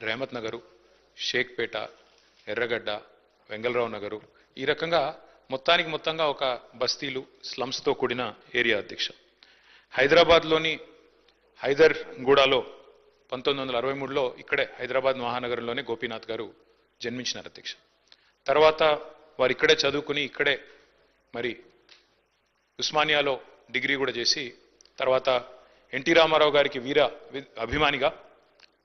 రెహమత్ నగరు, షేక్పేట, ఎర్రగడ్డ, వెంగళరావు నగరు, ఈ రకంగా మొత్తంగా ఒక బస్తీలు స్లమ్స్తో కూడిన ఏరియా అధ్యక్ష. హైదరాబాద్లోని హైదర్గూడలో 1963లో ఇక్కడే హైదరాబాద్ మహానగరంలోనే గోపీనాథ్ గారు జన్మించినారు అధ్యక్ష. తర్వాత వారు ఇక్కడే చదువుకుని ఇక్కడే మరి ఉస్మానియాలో డిగ్రీ కూడా చేసి తర్వాత ఎన్టీ రామారావు గారికి అభిమానిగా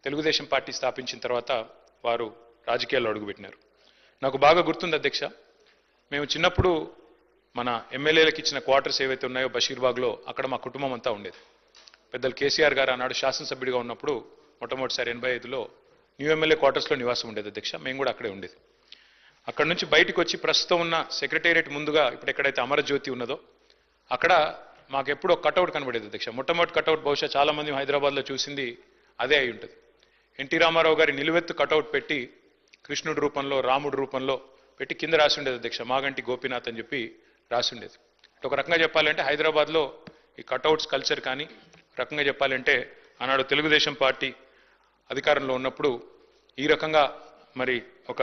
తెలుగుదేశం పార్టీ స్థాపించిన తర్వాత వారు రాజకీయాల్లో అడుగుపెట్టినారు. నాకు బాగా గుర్తుంది అధ్యక్ష, మేము చిన్నప్పుడు మన ఎమ్మెల్యేలకు ఇచ్చిన క్వార్టర్స్ ఏవైతే ఉన్నాయో బషీర్బాగ్లో, అక్కడ మా కుటుంబం అంతా ఉండేది. పెద్దలు కేసీఆర్ గారు ఆనాడు శాసనసభ్యుడిగా ఉన్నప్పుడు మొట్టమొదటిసారి 85లో న్యూ ఎమ్మెల్యే క్వార్టర్స్లో నివాసం ఉండేది అధ్యక్ష. మేము కూడా అక్కడే ఉండేది. అక్కడ నుంచి బయటకు వచ్చి ప్రస్తుతం ఉన్న సెక్రటేరియట్ ముందుగా ఇప్పుడు ఎక్కడైతే అమరజ్యోతి ఉన్నదో అక్కడ మాకు ఎప్పుడో కటౌట్ కనబడేది అధ్యక్ష. మొట్టమొదటి కటౌట్ బహుశా చాలా మంది హైదరాబాద్లో చూసింది అదే అయి ఉంటుంది. ఎన్టీ రామారావు గారి నిలువెత్తు కటౌట్ పెట్టి కృష్ణుడి రూపంలో రాముడి రూపంలో పెట్టి కింద రాసి ఉండేది అధ్యక్ష, మాగంటి గోపీనాథ్ అని చెప్పి రాసి ఉండేది. ఒక రకంగా చెప్పాలంటే హైదరాబాద్లో ఈ కటౌట్స్ కల్చర్ కానీ, రకంగా చెప్పాలంటే ఆనాడు తెలుగుదేశం పార్టీ అధికారంలో ఉన్నప్పుడు ఈ రకంగా మరి ఒక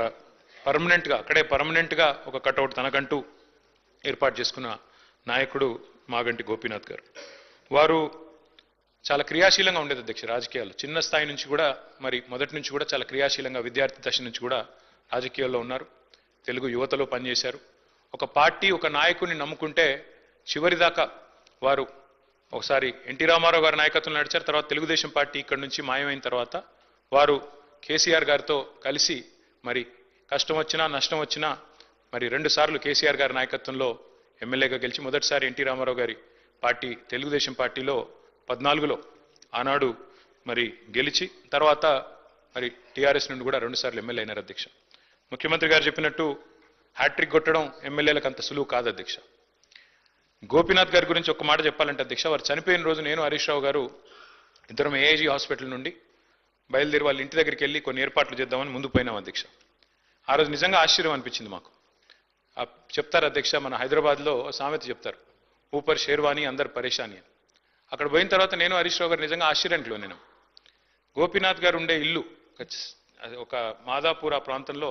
పర్మనెంట్గా ఒక కటౌట్ తనకంటూ ఏర్పాటు చేసుకున్న నాయకుడు మాగంటి గోపీనాథ్ గారు. వారు చాలా క్రియాశీలంగా ఉండేది అధ్యక్ష రాజకీయాల్లో. చిన్న స్థాయి నుంచి కూడా మరి మొదటి నుంచి కూడా చాలా క్రియాశీలంగా విద్యార్థి దశ నుంచి కూడా రాజకీయాల్లో ఉన్నారు. తెలుగు యువతలో పనిచేశారు. ఒక పార్టీ ఒక నాయకుడిని నమ్ముకుంటే చివరిదాకా వారు ఒకసారి ఎన్టీ రామారావు గారి నాయకత్వంలో నడిచారు. తర్వాత తెలుగుదేశం పార్టీ ఇక్కడ నుంచి మాయమైన తర్వాత వారు కేసీఆర్ గారితో కలిసి మరి కష్టం వచ్చినా నష్టం వచ్చినా మరి 2 సార్లు కేసీఆర్ గారి నాయకత్వంలో ఎమ్మెల్యేగా గెలిచి మొదటిసారి ఎన్టీ రామారావు గారి పార్టీ తెలుగుదేశం పార్టీలో 14లో ఆనాడు మరి గెలిచి తర్వాత మరి టీఆర్ఎస్ నుండి కూడా 2 సార్లు ఎమ్మెల్యే అయినారు అధ్యక్ష. ముఖ్యమంత్రి గారు చెప్పినట్టు హ్యాట్రిక్ కొట్టడం ఎమ్మెల్యేలకు అంత సులువు కాదు అధ్యక్ష. గోపీనాథ్ గారి గురించి ఒక మాట చెప్పాలంటే అధ్యక్ష, వారు చనిపోయిన రోజు నేను హరీష్ రావు గారు ఇద్దరం ఏఐజీ హాస్పిటల్ నుండి బయలుదేరి వాళ్ళ ఇంటి దగ్గరికి వెళ్ళి కొన్ని ఏర్పాట్లు చేద్దామని ముందు పోయినాం అధ్యక్ష. ఆ రోజు నిజంగా ఆశ్చర్యం అనిపించింది మాకు. చెప్తారు అధ్యక్ష, మన హైదరాబాద్లో సామెత చెప్తారు, ఊపర్ షేర్వాణి అందరు పరేషాని అని. అక్కడ పోయిన తర్వాత నేను హరీష్ రావు గారు నిజంగా ఆశ్చర్యానికి లోనైనాం. గోపీనాథ్ గారు ఉండే ఇల్లు ఒక మాదాపూర్ ఆ ప్రాంతంలో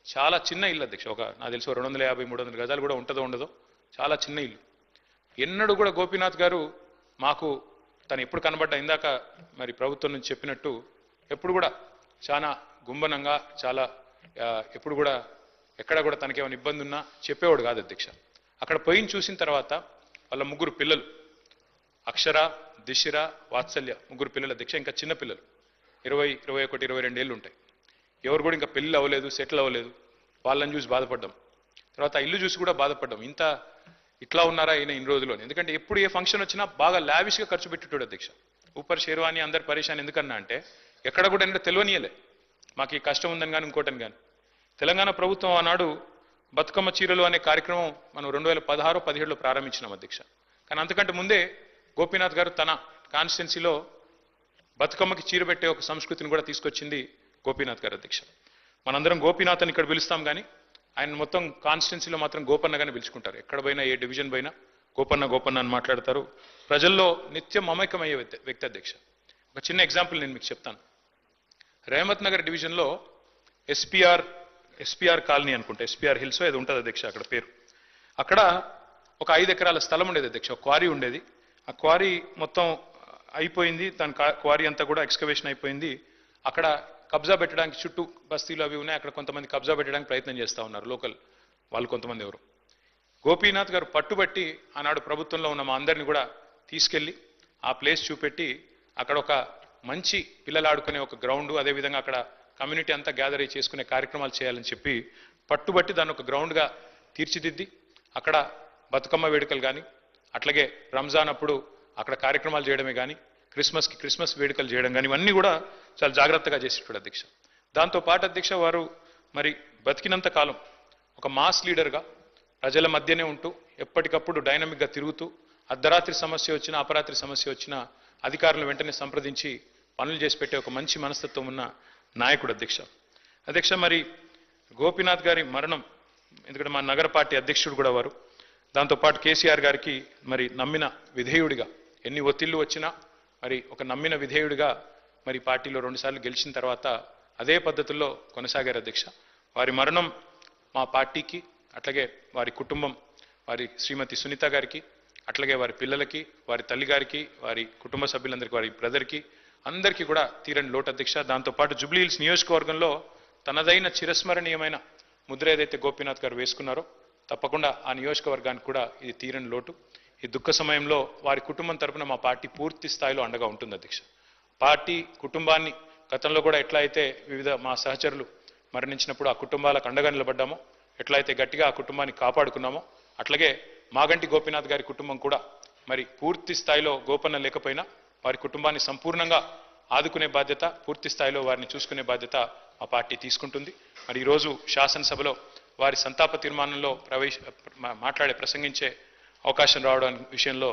చాలా చిన్న ఇల్లు అధ్యక్ష. నాకు తెలిసి 250-300 గజాలు కూడా ఉంటుందో ఉండదో, చాలా చిన్న ఇల్లు. ఎన్నడూ కూడా గోపీనాథ్ గారు మాకు తను ఎప్పుడు కనబడ్డా ఇందాక మరి ప్రభుత్వం నుంచి చెప్పినట్టు ఎప్పుడు కూడా చాలా గుంభనంగా చాలా ఎప్పుడు కూడా ఎక్కడ కూడా తనకేమైనా ఇబ్బంది ఉన్నా చెప్పేవాడు కాదు అధ్యక్ష. అక్కడ పోయిన చూసిన తర్వాత వాళ్ళ 3 పిల్లలు అక్షర, దిశిర, వాత్సల్య 3 పిల్లలు అధ్యక్ష. ఇంకా చిన్న పిల్లలు 20, 21, 22 ఏళ్ళు ఉంటాయి. ఎవరు కూడా ఇంకా పెళ్ళి అవ్వలేదు, సెటిల్ అవ్వలేదు. వాళ్ళని చూసి బాధపడ్డాం. తర్వాత ఆ ఇల్లు చూసి కూడా బాధపడ్డాం, ఇట్లా ఉన్నారా ఈయన ఇన్ని రోజుల్లో. ఎందుకంటే ఎప్పుడు ఏ ఫంక్షన్ వచ్చినా బాగా లావిష్గా ఖర్చు పెట్టేటోడు అధ్యక్ష. ఊపర్ షేర్వాణి అందరు పరేషాన్ ఎందుకన్నా అంటే ఎక్కడ కూడా ఏంటో తెలియనియలే మాకు ఈ కష్టం ఉందని కానీ ఇంకోటని కానీ. తెలంగాణ ప్రభుత్వం ఆనాడు బతుకమ్మ చీరలు అనే కార్యక్రమం మనం 2016-17లో ప్రారంభించినాం అధ్యక్ష. కానీ అంతకంటే ముందే గోపీనాథ్ గారు తన కాన్స్టిట్యున్సీలో బతుకమ్మకి చీర పెట్టే ఒక సంస్కృతిని కూడా తీసుకొచ్చింది గోపీనాథ్ గారు అధ్యక్ష. మనందరం గోపీనాథ్ అని ఇక్కడ పిలుస్తాం కానీ ఆయన మొత్తం కాన్స్టిట్యున్సీలో మాత్రం గోపన్నగానే పిలుచుకుంటారు. ఎక్కడ పోయినా ఏ డివిజన్ పోయినా గోపన్న అని మాట్లాడతారు. ప్రజల్లో నిత్యం మమైకమయ్యే వ్యక్తి అధ్యక్ష. ఒక చిన్న ఎగ్జాంపుల్ నేను మీకు చెప్తాను. రెహమత్ నగర్ డివిజన్లో ఎస్పీఆర్ కాలనీ అనుకుంటా, ఎస్పీఆర్ హిల్స్ ఏదో ఉంటుంది అధ్యక్ష అక్కడ పేరు. అక్కడ ఒక 5 ఎకరాల స్థలం ఉండేది అధ్యక్ష. ఒక క్వారీ ఉండేది. ఆ క్వారీ మొత్తం అయిపోయింది, దాని క్వారీ అంతా కూడా ఎక్స్కవేషన్ అయిపోయింది. అక్కడ కబ్జా పెట్టడానికి చుట్టూ బస్తీలు అవి ఉన్నాయి. అక్కడ కొంతమంది కబ్జా పెట్టడానికి ప్రయత్నం చేస్తూ ఉన్నారు లోకల్ వాళ్ళు కొంతమంది. ఎవరు గోపీనాథ్ గారు పట్టుబట్టి ఆనాడు ప్రభుత్వంలో ఉన్న మా అందరినీ కూడా తీసుకెళ్లి ఆ ప్లేస్ చూపెట్టి అక్కడ ఒక మంచి పిల్లలు ఆడుకునే ఒక గ్రౌండ్, అదేవిధంగా అక్కడ కమ్యూనిటీ అంతా గ్యాదర్ అయ్యి చేసుకునే కార్యక్రమాలు చేయాలని చెప్పి పట్టుబట్టి దాన్ని ఒక గ్రౌండ్గా తీర్చిదిద్ది అక్కడ బతుకమ్మ వేడుకలు కానీ, అట్లాగే రంజాన్ అప్పుడు అక్కడ కార్యక్రమాలు చేయడమే కానీ, క్రిస్మస్ వేడుకలు చేయడం కానీ ఇవన్నీ కూడా చాలా జాగ్రత్తగా చేసేటాడు అధ్యక్ష. దాంతోపాటు అధ్యక్ష వారు మరి బతికినంత కాలం ఒక మాస్ లీడర్గా ప్రజల మధ్యనే ఉంటూ ఎప్పటికప్పుడు డైనమిక్గా తిరుగుతూ అర్ధరాత్రి సమస్య వచ్చినా అపరాత్రి సమస్య వచ్చినా అధికారులను వెంటనే సంప్రదించి పనులు చేసి పెట్టే ఒక మంచి మనస్తత్వం ఉన్న నాయకుడు అధ్యక్ష. మరి గోపీనాథ్ గారి మరణం, ఎందుకంటే మా నగర పార్టీ అధ్యక్షుడు కూడా వారు, దాంతోపాటు కేసీఆర్ గారికి మరి నమ్మిన విధేయుడిగా ఎన్ని ఒత్తిళ్లు వచ్చినా మరి ఒక నమ్మిన విధేయుడిగా మరి పార్టీలో 2 సార్లు గెలిచిన తర్వాత అదే పద్ధతుల్లో కొనసాగారు అధ్యక్ష. వారి మరణం మా పార్టీకి, అట్లాగే వారి కుటుంబం, వారి శ్రీమతి సునీత గారికి, అట్లాగే వారి పిల్లలకి, వారి తల్లిగారికి, వారి కుటుంబ సభ్యులందరికీ, వారి బ్రదర్కి అందరికీ కూడా తీరని లోటు అధ్యక్ష. దాంతోపాటు జూబ్లీ హిల్స్ నియోజకవర్గంలో తనదైన చిరస్మరణీయమైన ముద్ర ఏదైతే గోపీనాథ్ గారు వేసుకున్నారో తప్పకుండా ఆ నియోజకవర్గానికి కూడా ఇది తీరని లోటు. ఈ దుఃఖ సమయంలో వారి కుటుంబం తరపున మా పార్టీ పూర్తి స్థాయిలో అండగా ఉంటుంది అధ్యక్ష. పార్టీ కుటుంబాన్ని గతంలో కూడా ఎట్లా అయితే వివిధ మా సహచరులు మరణించినప్పుడు ఆ కుటుంబాలకు అండగా నిలబడ్డామో, ఎట్లయితే గట్టిగా ఆ కుటుంబాన్ని కాపాడుకున్నామో, అట్లాగే మాగంటి గోపీనాథ్ గారి కుటుంబం కూడా మరి పూర్తి స్థాయిలో గోపన్న లేకపోయినా వారి కుటుంబాన్ని సంపూర్ణంగా ఆదుకునే బాధ్యత, పూర్తి స్థాయిలో వారిని చూసుకునే బాధ్యత మా పార్టీ తీసుకుంటుంది. మరి ఈరోజు శాసనసభలో వారి సంతాప తీర్మానంలో ప్రసింగించే అవకాశం రావడం విషయంలో